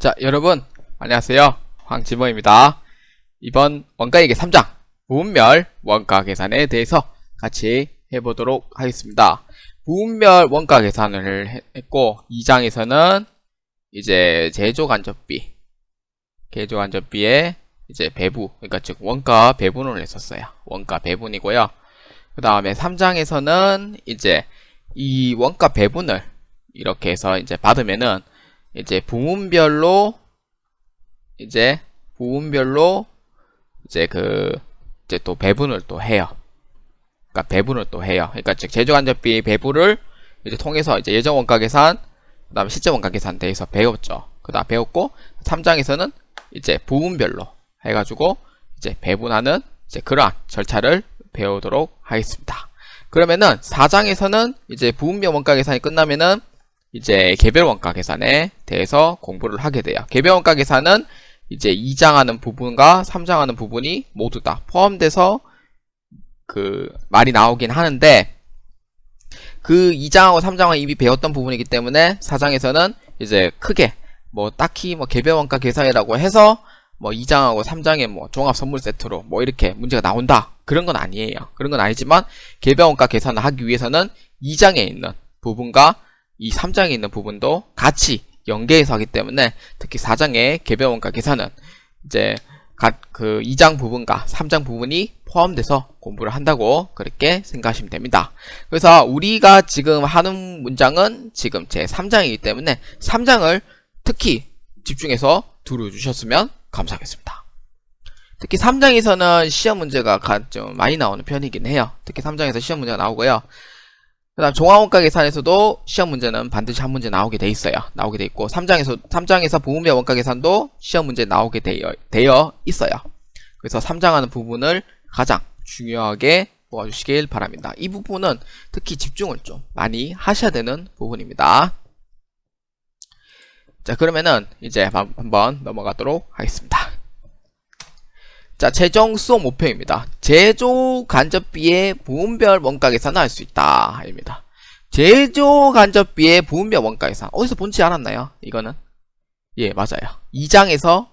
자, 여러분 안녕하세요. 황진모입니다. 이번 원가회계 3장 부분별 원가 계산에 대해서 같이 해보도록 하겠습니다. 부분별 원가 계산을 했고 2장에서는 이제 제조간접비의 이제 배부, 그러니까 즉 원가 배분을 했었어요. 원가 배분이고요. 그 다음에 3장에서는 이제 이 원가 배분을 이렇게 해서 이제 받으면은 이제 부문별로 이제 또 배분을 또 해요. 그러니까 배분을 또 해요. 그러니까 즉 제조간접비 배부를 이제 통해서 이제 예정 원가 계산, 그다음에 실제 원가 계산 대해서 배웠죠. 그다음 배웠고 3장에서는 이제 부문별로 해가지고 이제 배분하는 이제 그러한 절차를 배우도록 하겠습니다. 그러면은 4장에서는 이제 부분별 원가 계산이 끝나면은 이제 개별 원가 계산에 대해서 공부를 하게 돼요. 개별 원가 계산은 이제 2장 하는 부분과 3장 하는 부분이 모두 다 포함돼서 그 말이 나오긴 하는데, 그 2장하고 3장은 이미 배웠던 부분이기 때문에 4장에서는 이제 크게 뭐 딱히 뭐 개별 원가 계산이라고 해서 뭐 2장하고 3장에 뭐 종합 선물 세트로 뭐 이렇게 문제가 나온다, 그런 건 아니에요. 그런 건 아니지만 개별 원가 계산을 하기 위해서는 2장에 있는 부분과 이 3장에 있는 부분도 같이 연계해서 하기 때문에 특히 4장의 개별 원가 계산은 이제 그 2장 부분과 3장 부분이 포함돼서 공부를 한다고 그렇게 생각하시면 됩니다. 그래서 우리가 지금 하는 문장은 지금 제 3장이기 때문에 3장을 특히 집중해서 들어주셨으면 감사하겠습니다. 특히 3장에서는 시험 문제가 좀 많이 나오는 편이긴 해요. 특히 3장에서 시험 문제가 나오고요. 그 다음 종합원가 계산에서도 시험 문제는 반드시 한 문제 나오게 돼 있어요. 나오게 돼 있고 3장에서 부분별 원가 계산도 시험 문제 나오게 되어 있어요. 그래서 3장 하는 부분을 가장 중요하게 보아주시길 바랍니다. 이 부분은 특히 집중을 좀 많이 하셔야 되는 부분입니다. 자, 그러면은 이제 한번 넘어가도록 하겠습니다. 자, 최종 수업 목표입니다. 제조간접비의 부분별 원가 계산을 할 수 있다 입니다. 제조간접비의 부분별 원가 계산 어디서 본지 않았나요? 이거는 예, 맞아요. 2장에서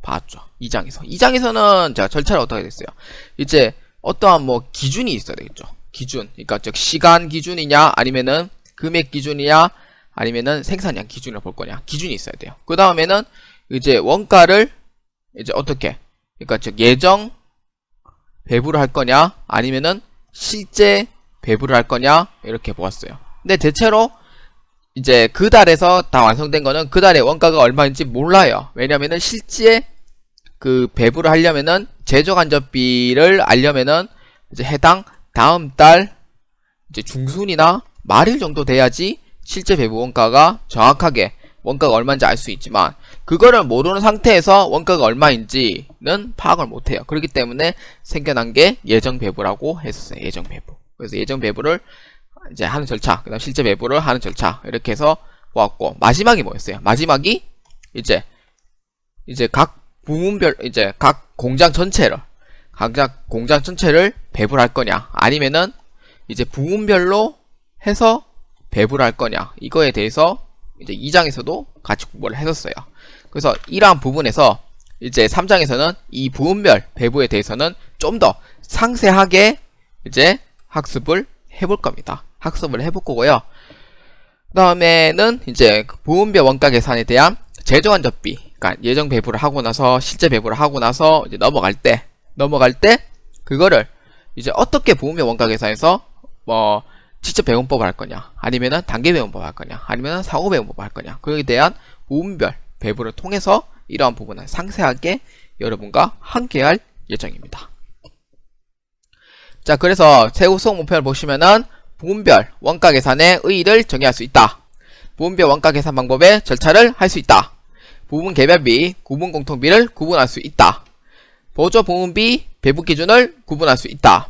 봤죠. 2장에서는 제가 절차를 어떻게 됐어요? 이제 어떠한 뭐 기준이 있어야 되겠죠. 기준, 그러니까 즉 시간 기준이냐, 아니면은 금액 기준이냐, 아니면은 생산량 기준을 볼 거냐, 기준이 있어야 돼요. 그 다음에는 이제 원가를 이제 어떻게, 그러니까 즉 예정 배부를 할 거냐, 아니면은 실제 배부를 할 거냐, 이렇게 보았어요. 근데 대체로 이제 그 달에서 다 완성된 거는 그 달에 원가가 얼마인지 몰라요. 왜냐면은 실제 그 배부를 하려면은 제조간접비를 알려면은 이제 해당 다음 달 이제 중순이나 말일 정도 돼야지 실제 배부 원가가 정확하게 원가가 얼마인지 알 수 있지만, 그거를 모르는 상태에서 원가가 얼마인지는 파악을 못해요. 그렇기 때문에 생겨난 게 예정 배부라고 했었어요. 예정 배부. 그래서 예정 배부를 이제 하는 절차, 그 다음 실제 배부를 하는 절차, 이렇게 해서 보았고, 마지막이 뭐였어요? 마지막이 이제 각 부문별, 이제 각 공장 전체를 배부를 할 거냐, 아니면은 이제 부문별로 해서 배부를 할 거냐, 이거에 대해서 이제 2장에서도 같이 공부를 했었어요. 그래서 이러한 부분에서 이제 3장에서는 이 부분별 배부에 대해서는 좀 더 상세하게 이제 학습을 해볼 겁니다. 학습을 해볼 거고요. 그 다음에는 이제 부분별 원가 계산에 대한 제조간접비, 그러니까 예정 배부를 하고 나서 실제 배부를 하고 나서 이제 넘어갈 때 그거를 이제 어떻게 부분별 원가 계산에서 뭐 직접 배분법을 할 거냐, 아니면은 단계 배분법을 할 거냐, 아니면은 상호 배분법을 할 거냐, 그에 대한 부분별 배부를 통해서 이러한 부분을 상세하게 여러분과 함께 할 예정입니다. 자, 그래서 세후 수업 목표를 보시면은 부분별 원가 계산의 의의를 정의할 수 있다. 부분별 원가 계산 방법의 절차를 할 수 있다. 부분 개별비, 구분 공통비를 구분할 수 있다. 보조 부분비, 배분 기준을 구분할 수 있다.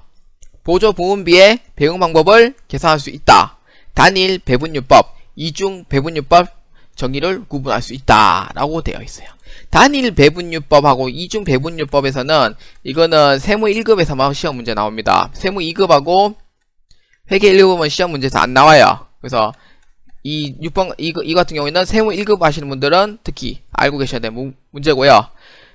보조 부분비의 배분 방법을 계산할 수 있다. 단일 배분율법, 이중 배분율법 정의를 구분할 수 있다 라고 되어 있어요. 단일 배분율법하고 이중 배분율법에서는 이거는 세무 1급에서만 시험 문제 나옵니다. 세무 2급하고 회계 1급은 시험 문제에서 안 나와요. 그래서 이 6번, 이 같은 경우에는 세무 1급 하시는 분들은 특히 알고 계셔야 될 문제고요.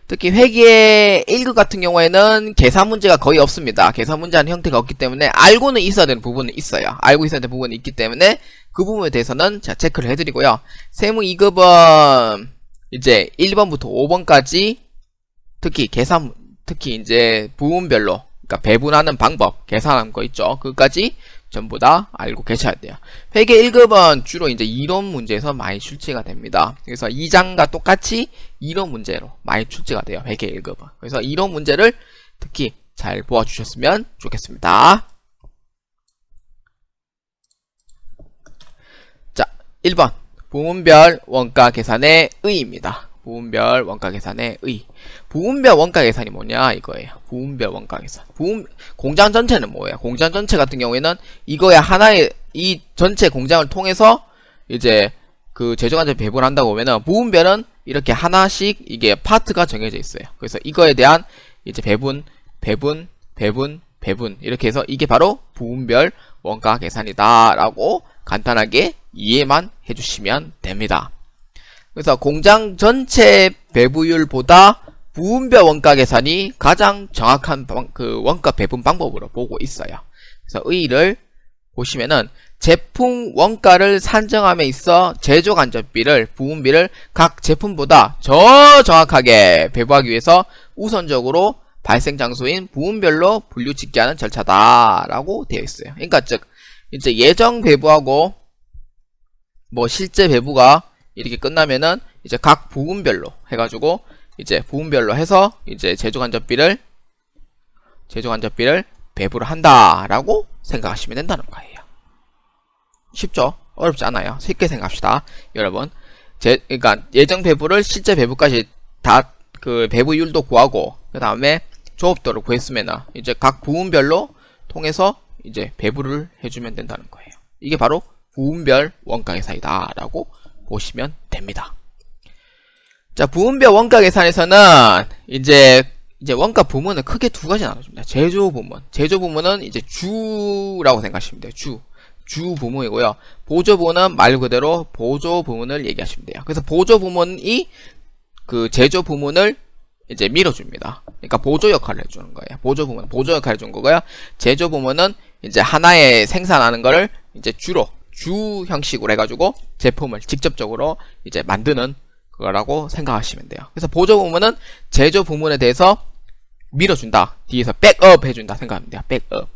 특히 회계 1급 같은 경우에는 계산 문제가 거의 없습니다. 계산 문제하는 형태가 없기 때문에 알고는 있어야 되는 부분은 있어요. 알고 있어야 되는 부분이 있기 때문에 그 부분에 대해서는 제가 체크를 해드리고요. 세무 2급은 이제 1번부터 5번까지 특히 이제 부문별로, 그러니까 배분하는 방법, 계산하는 거 있죠. 그것까지 전부 다 알고 계셔야 돼요. 회계 1급은 주로 이제 이론 문제에서 많이 출제가 됩니다. 그래서 2장과 똑같이 이론 문제로 많이 출제가 돼요. 회계 1급은. 그래서 이론 문제를 특히 잘 보아주셨으면 좋겠습니다. 자, 1번. 부문별 원가 계산의 의의입니다. 부문별 원가 계산의 의. 부문별 원가 계산이 뭐냐 이거예요. 부문별 원가 계산. 공장 전체는 뭐예요? 공장 전체 같은 경우에는 이거에 하나의 이 전체 공장을 통해서 이제 그 제조관절 배분을 한다고 보면은 부문별은 이렇게 하나씩 이게 파트가 정해져 있어요. 그래서 이거에 대한 이제 배분 이렇게 해서 이게 바로 부문별 원가 계산이다라고 간단하게 이해만 해주시면 됩니다. 그래서 공장 전체 배부율보다 부문별 원가 계산이 가장 정확한 그 원가 배분 방법으로 보고 있어요. 그래서 의의를 보시면은 제품 원가를 산정함에 있어 제조 간접비를 부문비를 각 제품보다 더 정확하게 배부하기 위해서 우선적으로 발생 장소인 부문별로 분류 짓게 하는 절차다라고 되어 있어요. 그러니까 즉 이제 예정 배부하고 뭐 실제 배부가 이렇게 끝나면은 이제 각 부문별로 해가지고 이제 부문별로 해서 이제 제조 간접비를 배부를 한다라고 생각하시면 된다는 거예요. 쉽죠? 어렵지 않아요. 쉽게 생각합시다. 여러분. 그러니까 예정 배부를 실제 배부까지 다 그 배부율도 구하고 그 다음에 조업도를 구했으면은 이제 각 부문별로 통해서 이제 배부를 해주면 된다는 거예요. 이게 바로 부문별 원가 계산이다라고 보시면 됩니다. 자, 부문별 원가 계산에서는 이제 원가 부문은 크게 두 가지 나눠줍니다. 제조 부문은 이제 주라고 생각하시면 돼요. 주 부문이고요. 보조 부문은 말 그대로 보조 부문을 얘기하시면 돼요. 그래서 보조 부문이 그 제조 부문을 이제 밀어줍니다. 그러니까 보조 역할을 해주는 거예요. 보조 역할을 해주는 거고요. 제조 부문은 이제 하나의 생산하는 거를 이제 주 형식으로 해가지고 제품을 직접적으로 이제 만드는 그거라고 생각하시면 돼요. 그래서 보조 부문은 제조 부문에 대해서 밀어준다. 뒤에서 백업 해준다 생각하면 돼요. 백업.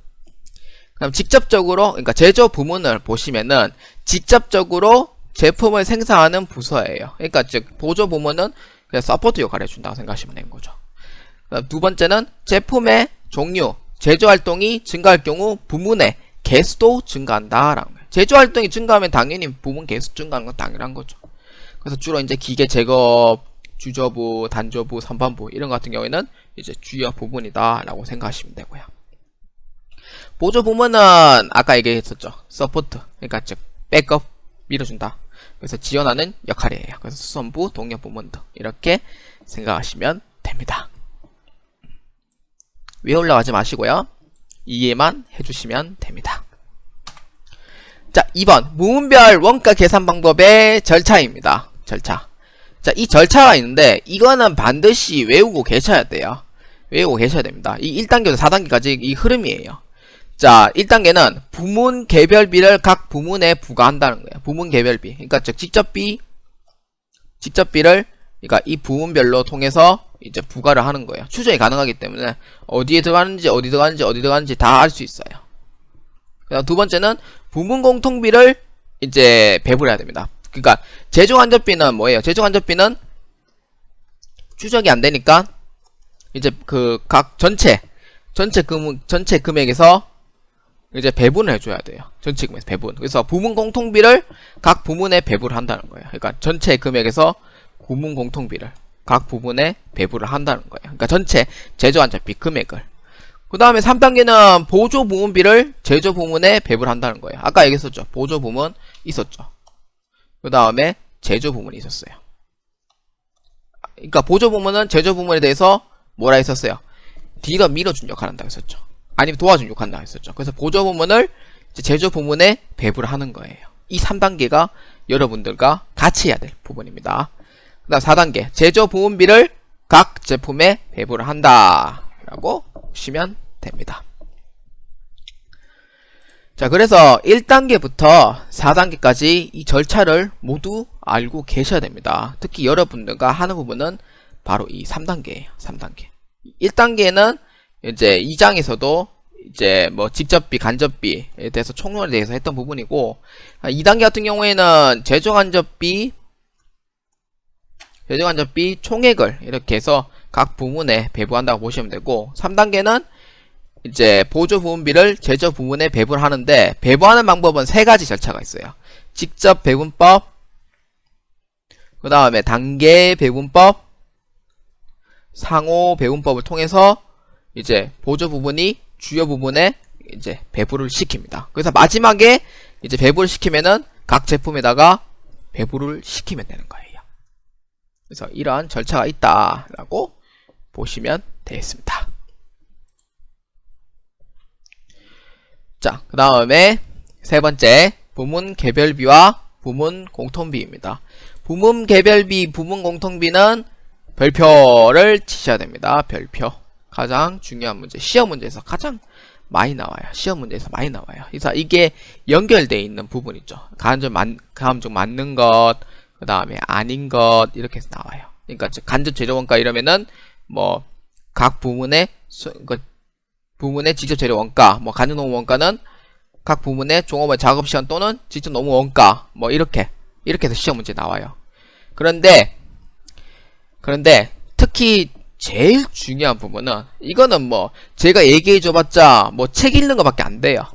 그럼 직접적으로, 그러니까 제조 부문을 보시면은 직접적으로 제품을 생산하는 부서예요. 그러니까 즉 보조 부문은 그냥 서포트 역할을 해준다고 생각하시면 되는 거죠. 그럼 두 번째는 제품의 종류, 제조 활동이 증가할 경우 부문의 개수도 증가한다라는 거예요. 제조 활동이 증가하면 당연히 부문 개수 증가하는 건 당연한 거죠. 그래서 주로 이제 기계 제거, 주저부, 단조부, 선반부 이런 것 같은 경우에는 이제 주요 부분이다라고 생각하시면 되고요. 보조 부문은 아까 얘기했었죠. 서포트, 그러니까 즉 백업 밀어준다. 그래서 지원하는 역할이에요. 그래서 수선부, 동력 부문 등 이렇게 생각하시면 됩니다. 위에 올라가지 마시고요. 이해만 해주시면 됩니다. 자, 2번 부문별 원가 계산 방법의 절차입니다. 절차. 자, 이 절차가 있는데 이거는 반드시 외우고 계셔야 돼요. 외우고 계셔야 됩니다. 이 1단계부터 4단계까지 이 흐름이에요. 자, 1단계는 부문 개별비를 각 부문에 부과한다는 거예요. 부문 개별비. 그러니까 즉 직접비를 그러니까 이 부문별로 통해서 이제 부과를 하는 거예요. 추정이 가능하기 때문에 어디에 들어가는지 어디 들어가는지 다 알 수 있어요. 그다음 두 번째는 부문 공통비를 이제 배분해야 됩니다. 그러니까 제조 간접비는 뭐예요? 제조 간접비는 추적이 안 되니까 이제 그 각 전체 금액에서 이제 배분을 해줘야 돼요. 전체 금액에서 배분. 그래서 부문 공통비를 각 부문에 배분을 한다는 거예요. 그러니까 전체 금액에서 부문 공통비를 각 부분에 배분을 한다는 거예요. 그러니까 전체 제조 간접비 금액을. 그 다음에 3단계는 보조 부문비를 제조 부문에 배분을 한다는 거예요. 아까 얘기했었죠. 보조 부문 있었죠. 그 다음에 제조 부문이 있었어요. 그러니까 보조 부문은 제조 부문에 대해서 뭐라 했었어요? 뒤로 밀어준 역할을 한다고 했었죠. 아니면 도와준 역할을 한다고 했었죠. 그래서 보조 부문을 제조 부문에 배분을 하는 거예요. 이 3단계가 여러분들과 같이 해야 될 부분입니다. 그 다음 4단계 제조 부문비를 각 제품에 배부를 한다 라고 보시면 됩니다. 자, 그래서 1단계부터 4단계까지 이 절차를 모두 알고 계셔야 됩니다. 특히 여러분들과 하는 부분은 바로 이 3단계예요. 3단계. 1단계는 이제 2장에서도 이제 뭐 직접비, 간접비에 대해서 총론에 대해서 했던 부분이고, 2단계 같은 경우에는 제조간접비 총액을 이렇게 해서 각 부문에 배부한다고 보시면 되고, 3단계는 이제 보조 부문비를 제조 부문에 배부를 하는데, 배부하는 방법은 3가지 절차가 있어요. 직접 배분법, 그 다음에 단계 배분법, 상호 배분법을 통해서 이제 보조 부분이 주요 부분에 이제 배부를 시킵니다. 그래서 마지막에 이제 배부를 시키면은 각 제품에다가 배부를 시키면 되는 거예요. 그래서 이러한 절차가 있다라고 보시면 되겠습니다. 자, 그 다음에 세 번째 부문 개별비와 부문 공통비입니다. 부문 개별비, 부문 공통비는 별표를 치셔야 됩니다. 별표. 가장 중요한 문제. 시험 문제에서 가장 많이 나와요. 시험 문제에서 많이 나와요. 그래서 이게 연결되어 있는 부분이죠. 간접 맞는 것, 그 다음에 아닌 것, 이렇게 해서 나와요. 그러니까 간접 재료원가 이러면은 뭐 각 부문의 부문의 직접 재료 원가, 뭐 간접 노무 원가는 각 부문의 종업원 작업 시간 또는 직접 노무 원가, 뭐 이렇게 해서 시험 문제 나와요. 그런데 특히 제일 중요한 부분은, 이거는 뭐 제가 얘기해 줘봤자 뭐 책 읽는 거밖에 안 돼요.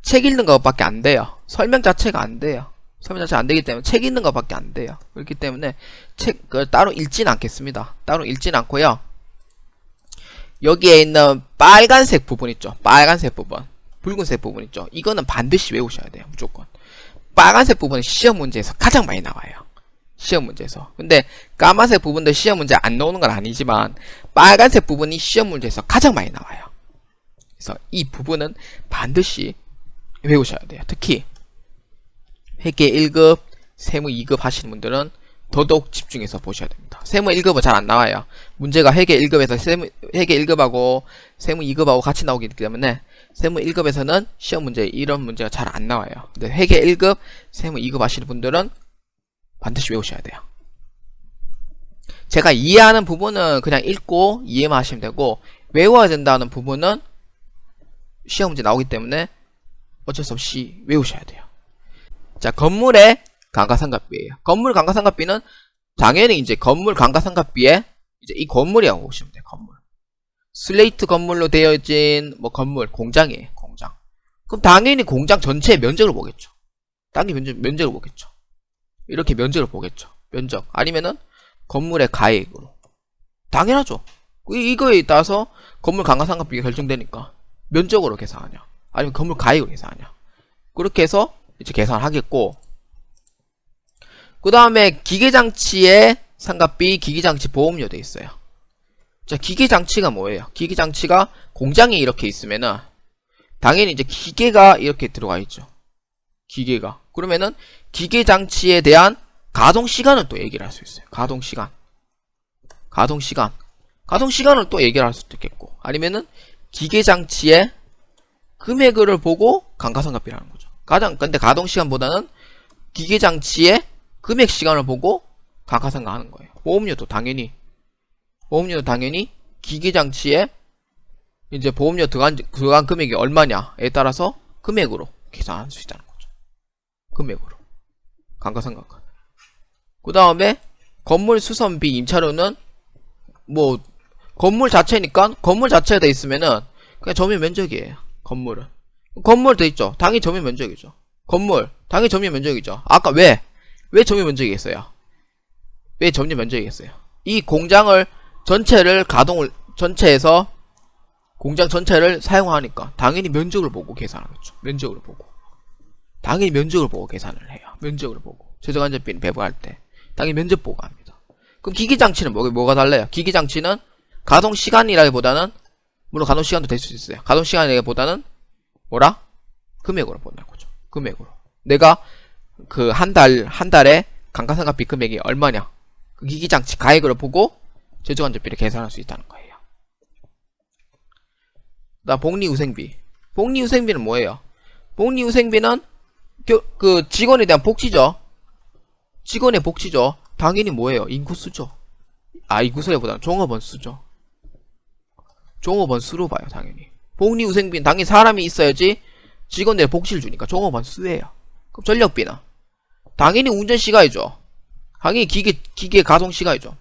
책 읽는 거밖에 안 돼요. 설명 자체가 안 돼요. 설명 자체가 안 되기 때문에 책 읽는 거밖에 안 돼요. 그렇기 때문에 책을 따로 읽진 않겠습니다. 따로 읽진 않고요. 여기에 있는 빨간색 부분 있죠. 빨간색 부분, 붉은색 부분 있죠. 이거는 반드시 외우셔야 돼요. 무조건. 빨간색 부분은 시험 문제에서 가장 많이 나와요. 시험 문제에서. 근데 까만색 부분도 시험 문제 안 나오는 건 아니지만 빨간색 부분이 시험 문제에서 가장 많이 나와요. 그래서 이 부분은 반드시 외우셔야 돼요. 특히 회계 1급, 세무 2급 하시는 분들은 더더욱 집중해서 보셔야 됩니다. 세무 1급은 잘 안 나와요. 문제가 회계 1급에서 회계 1급하고 세무 2급하고 같이 나오기 때문에 세무 1급에서는 시험 문제 이런 문제가 잘 안 나와요. 근데 회계 1급, 세무 2급 하시는 분들은 반드시 외우셔야 돼요. 제가 이해하는 부분은 그냥 읽고 이해만 하시면 되고, 외워야 된다는 부분은 시험 문제 나오기 때문에 어쩔 수 없이 외우셔야 돼요. 자, 건물의 감가상각비예요. 건물 감가상각비는 당연히 이제 건물 감가상각비에 이제 이 건물이라고 보시면 돼요. 건물. 슬레이트 건물로 되어진 뭐 건물, 공장이에요. 공장. 그럼 당연히 공장 전체의 면적을 보겠죠. 당연히 면적을 보겠죠. 이렇게 면적을 보겠죠. 면적. 아니면은 건물의 가액으로. 당연하죠. 이거에 따라서 건물 감가상각비가 결정되니까 면적으로 계산하냐, 아니면 건물 가액으로 계산하냐. 그렇게 해서 이제 계산을 하겠고, 그 다음에 기계장치의 상각비, 기계장치 보험료 돼 있어요. 자, 기계장치가 뭐예요? 기계장치가 공장에 이렇게 있으면은 당연히 이제 기계가 이렇게 들어가 있죠. 기계가. 그러면은 기계장치에 대한 가동시간을 또 얘기를 할 수 있어요. 가동시간. 가동시간을 또 얘기를 할 수도 있겠고, 아니면은 기계장치의 금액을 보고 감가상각비라는 거죠. 근데 가동시간보다는 기계장치의 금액시간을 보고 감가상각하는 거예요. 보험료도 당연히 기계장치에 이제 보험료 들어간 금액이 얼마냐에 따라서 금액으로 계산할 수 있다는 거죠. 금액으로. 감가상각은. 그 다음에 건물 수선비 임차료는 뭐 건물 자체니까, 건물 자체가 돼 있으면은 그냥 점유 면적이에요. 건물 돼 있죠. 당연히 점유 면적이죠. 건물 당연히 점유 면적이죠. 아까 왜 점유 면적이겠어요? 왜 점유 면적이겠어요? 이 공장을 전체에서 공장 전체를 사용하니까 당연히 면적을 보고 계산하겠죠. 면적을 보고. 당연히 면적을 보고 계산을 해요. 면적을 보고. 제조간접비는 배부할 때 당연히 면적 보고 합니다. 그럼 기계장치는 뭐가 달라요? 기계장치는 가동시간이라기보다는, 물론 가동시간도 될 수 있어요. 가동시간이라기보다는 금액으로 본다는 거죠. 금액으로. 내가 그 한 달에 감가상각비 금액이 얼마냐. 그 기기장치 가액을 보고 제조간접비를 계산할 수 있다는 거예요. 나 복리후생비. 복리후생비는 뭐예요? 복리후생비는 그 직원에 대한 복지죠. 직원의 복지죠. 당연히 뭐예요? 인구수죠. 인구수보다는 종업원수죠. 종업원수로 봐요, 당연히. 복리후생비는 당연히 사람이 있어야지 직원들의 복지를 주니까 종업원수예요. 그럼 전력비는 당연히 운전시간이죠. 당연히 기계 가동시간이죠.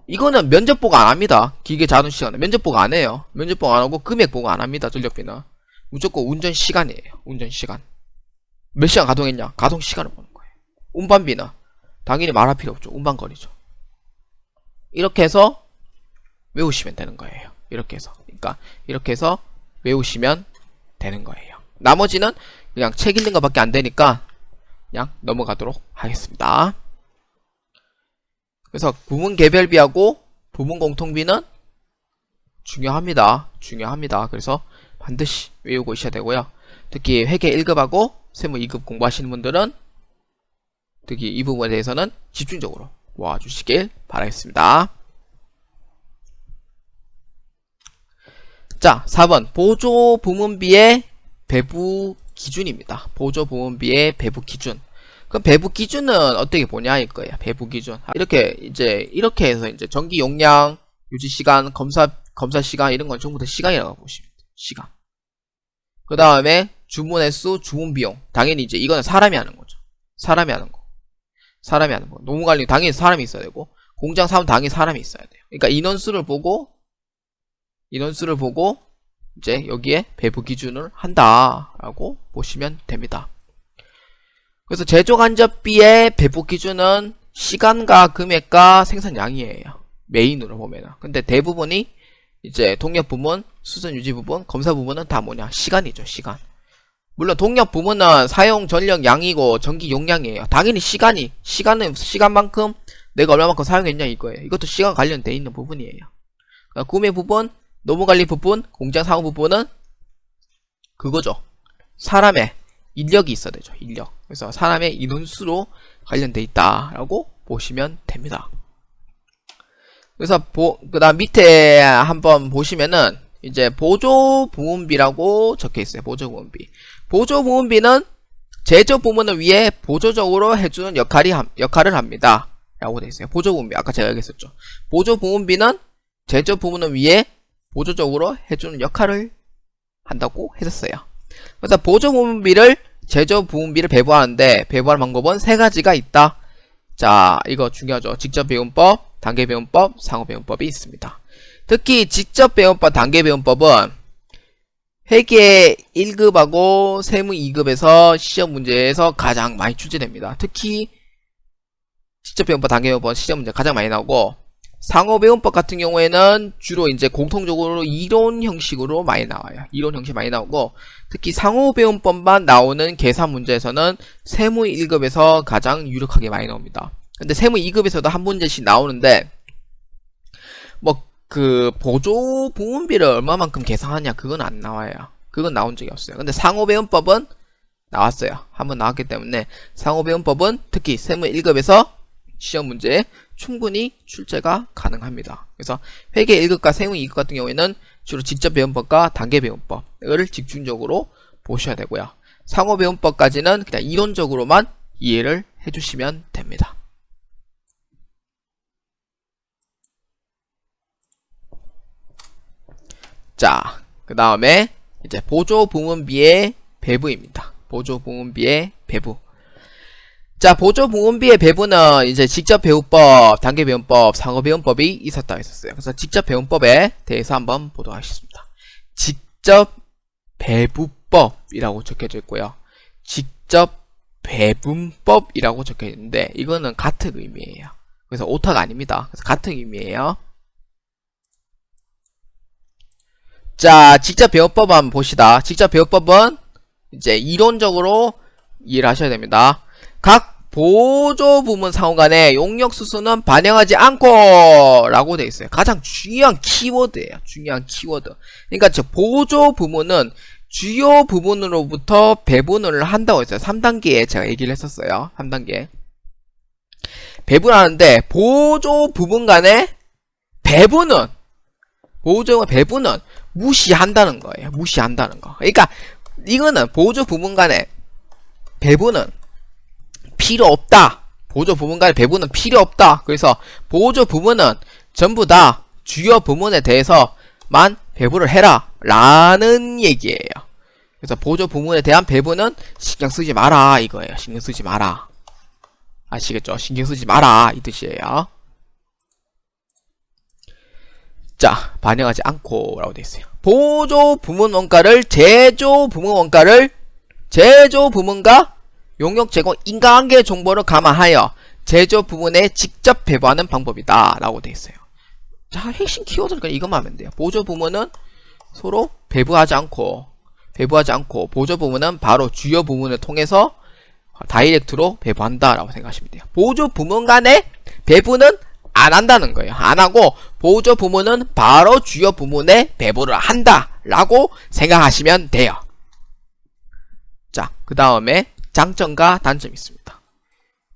이거는 면접 보고 안 합니다. 기계 자동 시간은 면접 보고 안 해요. 면접 보고 안 하고 금액 보고 안 합니다. 전력비는 무조건 운전 시간이에요. 운전 시간. 몇 시간 가동했냐? 가동 시간을 보는 거예요. 운반비는 당연히 말할 필요 없죠. 운반거리죠. 이렇게 해서 외우시면 되는 거예요. 이렇게 해서. 그러니까 이렇게 해서 외우시면 되는 거예요. 나머지는 그냥 책 읽는 것밖에 안 되니까 그냥 넘어가도록 하겠습니다. 그래서 부문 개별비하고 부문 공통비는 중요합니다. 그래서 반드시 외우고 있어야 되고요. 특히 회계 1급하고 세무 2급 공부하시는 분들은 특히 이 부분에 대해서는 집중적으로 모아주시길 바라겠습니다. 자, 4번 보조부문비의 배부 기준입니다. 보조부문비의 배부 기준. 그럼 배부 기준은 어떻게 보냐 일 거예요. 배부 기준. 이렇게 해서 이제 전기 용량, 유지 시간, 검사 시간 이런 건 전부 다 시간이라고 보시면 돼요. 시간. 그 다음에 주문 횟수, 주문 비용. 당연히 이제 이거는 사람이 하는 거죠. 사람이 하는 거. 노무 관리 당연히 사람이 있어야 되고 공장 사원 당연히 사람이 있어야 돼요. 그러니까 인원수를 보고 이제 여기에 배부 기준을 한다라고 보시면 됩니다. 그래서 제조간접비의 배부 기준은 시간과 금액과 생산량이에요. 메인으로 보면은. 근데 대부분이 이제 동력 부문, 수선 유지 부분, 검사 부분은 다 뭐냐? 시간이죠, 시간. 물론 동력 부문은 사용 전력 양이고 전기 용량이에요. 당연히 시간은 시간만큼 내가 얼마만큼 사용했냐 이거예요. 이것도 시간 관련돼 있는 부분이에요. 그러니까 구매 부분, 노무관리 부분, 공장 사용 부분은 그거죠. 사람의 인력이 있어야 되죠. 인력. 그래서 사람의 인원수로 관련돼 있다라고 보시면 됩니다. 그래서 그 다음 밑에 한번 보시면은 이제 보조부문비라고 적혀 있어요. 보조부문비. 보조부문비는 제조부문을 위해 보조적으로 해주는 역할을 합니다. 라고 되어 있어요. 보조부문비. 아까 제가 얘기했었죠. 보조부문비는 제조부문을 위해 보조적으로 해주는 역할을 한다고 했었어요. 그래서 보조부문비를 제조부문비를 배부하는데 배부하는 방법은 세 가지가 있다. 자, 이거 중요하죠. 직접배운법, 단계배운법, 상호배운법이 있습니다. 특히 직접배운법, 단계배운법은 회계 1급하고 세무 2급에서 시험 문제에서 가장 많이 출제됩니다. 특히 직접배운법, 단계배운법 시험 문제 가장 많이 나오고 상호배운법 같은 경우에는 주로 이제 공통적으로 이론 형식으로 많이 나와요. 이론 형식 많이 나오고 특히 상호배운법만 나오는 계산 문제에서는 세무 1급에서 가장 유력하게 많이 나옵니다. 근데 세무 2급에서도 한 문제씩 나오는데 뭐 그 보조부문비를 얼마만큼 계산하냐 그건 안 나와요. 그건 나온 적이 없어요. 근데 상호배운법은 나왔어요. 한번 나왔기 때문에 상호배운법은 특히 세무 1급에서 시험 문제에 충분히 출제가 가능합니다. 그래서 회계 1급과 세무 2급 같은 경우에는 주로 직접배운법과 단계배운법을 집중적으로 보셔야 되고요. 상호배운법까지는 그냥 이론적으로만 이해를 해주시면 됩니다. 자, 그 다음에 이제 보조부문비의 배부입니다. 보조부문비의 배부. 자, 보조부문비의 배부는 이제 직접배우법, 단계배운법, 상호배운법이 있었다 했었어요. 그래서 직접배운법에 대해서 한번 보도록 하겠습니다. 직접배부법이라고 적혀져 있고요. 직접배분법이라고 적혀 있는데 이거는 같은 의미예요. 그래서 오타가 아닙니다. 그래서 같은 의미예요. 자, 직접배우법 한번 봅시다. 직접배우법은 이제 이론적으로 이해를 하셔야 됩니다. 각 보조부문 상호 간의 용역수수는 반영하지 않고 라고 되어 있어요. 가장 중요한 키워드예요. 중요한 키워드. 그러니까 즉 보조부문은 주요 부분으로부터 배분을 한다고 했어요. 3단계에 제가 얘기를 했었어요. 3단계. 배분하는데 보조 부분 간의 배분은 무시한다는 거예요. 무시한다는 거. 그러니까 이거는 보조 부분 간의 배분은 필요 없다. 보조 부분 간의 배분은 필요 없다. 그래서 보조 부분은 전부 다 주요 부분에 대해서만 배분을 해라 라는 얘기예요. 그래서 보조 부분에 대한 배분은 신경 쓰지 마라 이거예요. 신경 쓰지 마라. 아시겠죠? 신경 쓰지 마라 이 뜻이에요. 자, 반영하지 않고 라고 되어 있어요. 보조 부문 원가를 제조 부문과 용역 제공 인과관계 정보를 감안하여 제조 부문에 직접 배부하는 방법이다 라고 되어 있어요. 자, 핵심 키워드니까 이것만 하면 돼요. 보조 부문은 서로 배부하지 않고 보조 부문은 바로 주요 부문을 통해서 다이렉트로 배부한다 라고 생각하시면 돼요. 보조 부문 간의 배부는 안 한다는 거예요. 안 하고 보조 부문은 바로 주요 부문에 배부를 한다 라고 생각하시면 돼요. 자, 그 다음에 장점과 단점이 있습니다.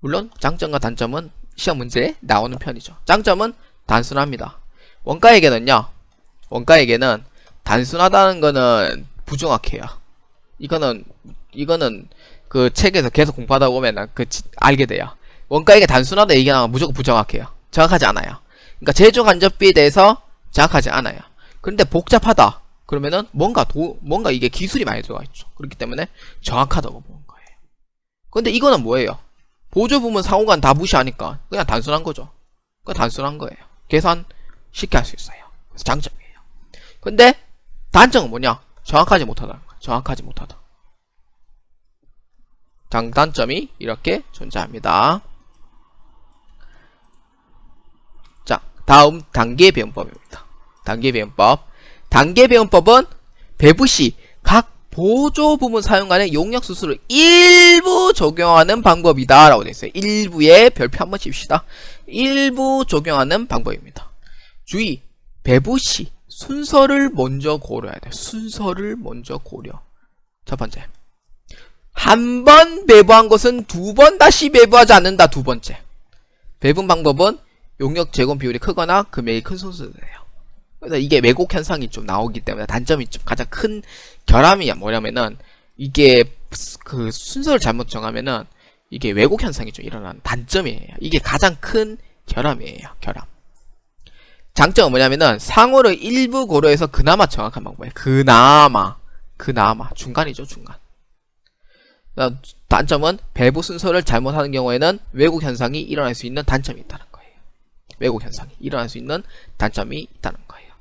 물론 장점과 단점은 시험 문제에 나오는 편이죠. 장점은 단순합니다. 원가에게는 단순하다는 거는 부정확해요. 이거는 그 책에서 계속 공부하다 보면 알게 돼요. 원가에게 단순하다 얘기하면 무조건 부정확해요. 정확하지 않아요. 그러니까 제조 간접비에 대해서 정확하지 않아요. 그런데 복잡하다 그러면은 뭔가 이게 기술이 많이 들어가 있죠. 그렇기 때문에 정확하다고 보는 거예요. 근데 이거는 뭐예요? 보조 부문 상호간 다 무시하니까 그냥 단순한 거죠. 그냥 단순한 거예요. 계산 쉽게 할 수 있어요. 그래서 장점이에요. 근데 단점은 뭐냐? 정확하지 못하다. 장단점이 이렇게 존재합니다. 자, 다음 단계 배분법입니다. 단계 배분법은 배부 시 각 보조 부문 사용간의 용역 수수를 일부 적용하는 방법이다 라고 되어 있어요. 일부에 별표 한번 칩시다. 일부 적용하는 방법입니다. 주의, 배부 시 순서를 먼저 고려해야 돼요. 순서를 먼저 고려. 첫 번째, 한 번 배부한 것은 두 번 다시 배부하지 않는다. 두 번째, 배분 방법은 용역 제공 비율이 크거나 금액이 큰 순서예요. 그래서 이게 왜곡 현상이 좀 나오기 때문에 단점이 좀 가장 큰 결함이 뭐냐면은 이게 그 순서를 잘못 정하면은 이게 왜곡 현상이 좀 일어나는 단점이에요. 이게 가장 큰 결함이에요. 결함. 장점은 뭐냐면은 상호를 일부 고려해서 그나마 정확한 방법이에요. 그나마 중간이죠. 중간. 단점은 배부 순서를 잘못하는 경우에는 왜곡 현상이 일어날 수 있는 단점이 있다는 거예요. 왜곡 현상이 일어날 수 있는 단점이 있다는 거예요.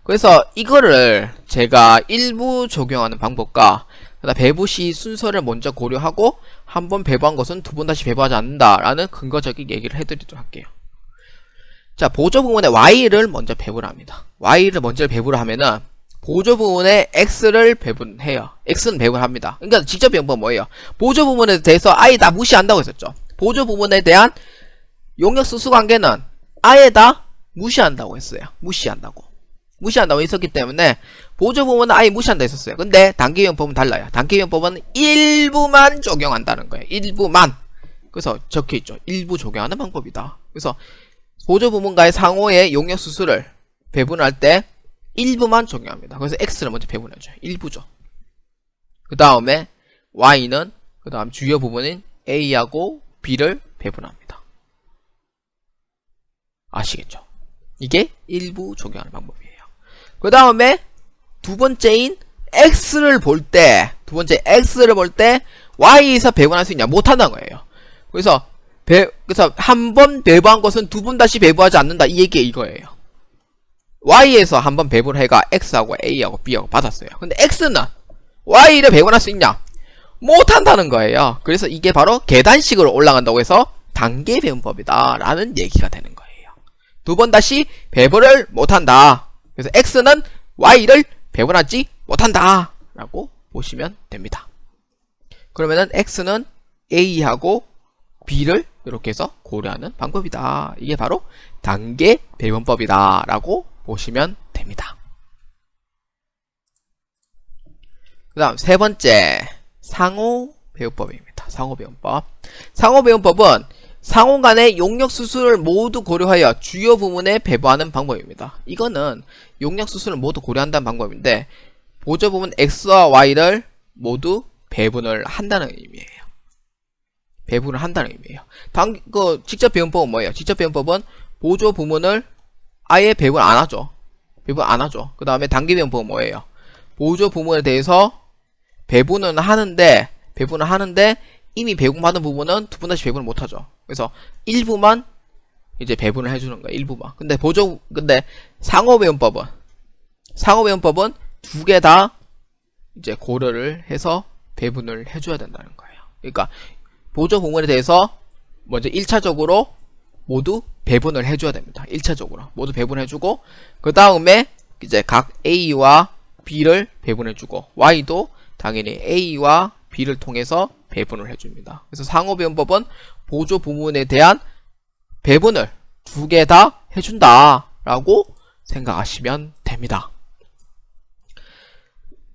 그래서 이거를 제가 일부 적용하는 방법과 배부 시 순서를 먼저 고려하고 한 번 배부한 것은 두 번 다시 배부하지 않는다라는 근거적인 얘기를 해드리도록 할게요. 자, 보조 부분에 Y를 먼저 배부를 합니다. Y를 먼저 배부를 하면은 보조 부분에 X를 배분해요. X는 배분합니다. 그러니까 직접 배분은 뭐예요? 보조 부분에 대해서 아예 다 무시한다고 했었죠. 보조 부분에 대한 용역 수수 관계는 아예 다 무시한다고 했어요. 무시한다고 했었기 때문에 보조 부분은 아예 무시한다 했었어요. 근데 단계 배분법은 달라요. 단계 배분법은 일부만 적용한다는 거예요. 일부만. 그래서 적혀있죠. 일부 적용하는 방법이다. 그래서 보조 부분과의 상호의 용역 수수를 배분할 때 일부만 적용합니다. 그래서 X를 먼저 배분해줘요. 일부죠. 그 다음에 Y는 그 다음 주요 부분인 A하고 B를 배분합니다. 아시겠죠? 이게 일부 적용하는 방법이에요. 그 다음에 두 번째인 X를 볼 때 Y에서 배분할 수 있냐? 못한다는 거예요. 그래서 한 번 배부한 것은 두 번 다시 배부하지 않는다. 이 얘기가 이거예요. Y에서 한 번 배부를 해가 X하고 A하고 B하고 받았어요. 근데 X는 Y를 배분할 수 있냐? 못한다는 거예요. 그래서 이게 바로 계단식으로 올라간다고 해서 단계 배분법이다 라는 얘기가 되는 거예요. 두 번 다시 배분을 못한다. 그래서 X는 Y를 배분하지 못한다 라고 보시면 됩니다. 그러면은 X는 A하고 B를 이렇게 해서 고려하는 방법이다. 이게 바로 단계 배분법이다 라고 보시면 됩니다. 그 다음 세 번째, 상호배분법입니다. 상호배분법. 상호배분법은 상호 간의 용역 수수를 모두 고려하여 주요 부문에 배분하는 방법입니다. 이거는 용역 수수를 모두 고려한다는 방법인데, 보조 부문 X와 Y를 모두 배분을 한다는 의미예요. 배분을 한다는 의미예요. 직접 배분법은 뭐예요? 직접 배분법은 보조 부문을 아예 배분 안 하죠. 배분 안 하죠. 그 다음에 단기 배분법은 뭐예요? 보조 부문에 대해서 배분은 하는데 이미 배분받은 부분은 두 번 다시 배분을 못 하죠. 그래서 일부만 이제 배분을 해주는 거예요. 일부만. 근데 상호배분법은 두 개 다 이제 고려를 해서 배분을 해줘야 된다는 거예요. 그러니까 보조 부문에 대해서 먼저 1차적으로 모두 배분을 해줘야 됩니다. 1차적으로 모두 배분해주고, 그 다음에 이제 각 A와 B를 배분해주고, Y도 당연히 A와 B를 통해서 배분을 해줍니다. 그래서 상호배분법은 보조 부문에 대한 배분을 두 개 다 해준다 라고 생각하시면 됩니다.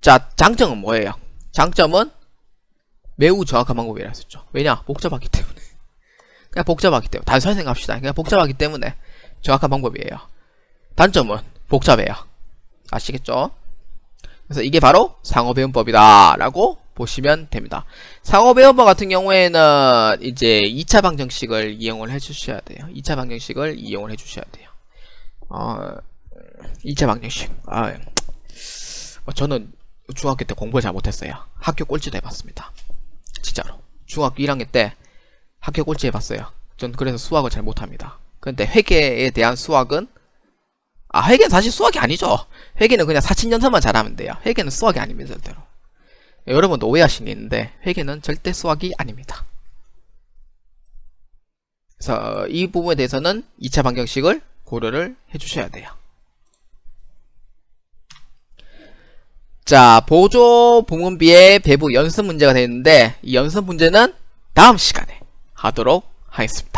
자, 장점은 뭐예요? 장점은 매우 정확한 방법이라 했었죠. 왜냐? 복잡하기 때문에. 단순하게 생각합시다. 그냥 복잡하기 때문에 정확한 방법이에요. 단점은 복잡해요. 아시겠죠? 그래서 이게 바로 상호배분법이다 라고 보시면 됩니다. 상호배분법 같은 경우에는 이제 2차 방정식을 이용을 해주셔야 돼요. 2차 방정식을 이용을 해주셔야 돼요. 2차 방정식. 저는 중학교 때 공부를 잘 못했어요. 학교 꼴찌도 해봤습니다. 진짜로. 중학교 1학년 때 학교 꼴찌 해봤어요. 전 그래서 수학을 잘 못합니다. 근데 회계에 대한 수학은 회계는 사실 수학이 아니죠. 회계는 그냥 사칙연산만 잘하면 돼요. 회계는 수학이 아닙니다. 절대로. 여러분도 오해하시는 게 있는데 회계는 절대 수학이 아닙니다. 그래서 이 부분에 대해서는 2차 방정식을 고려를 해주셔야 돼요. 자, 보조 부문비의 배분 연습 문제가 되는데, 이 연습 문제는 다음 시간에 하도록 하겠습니다.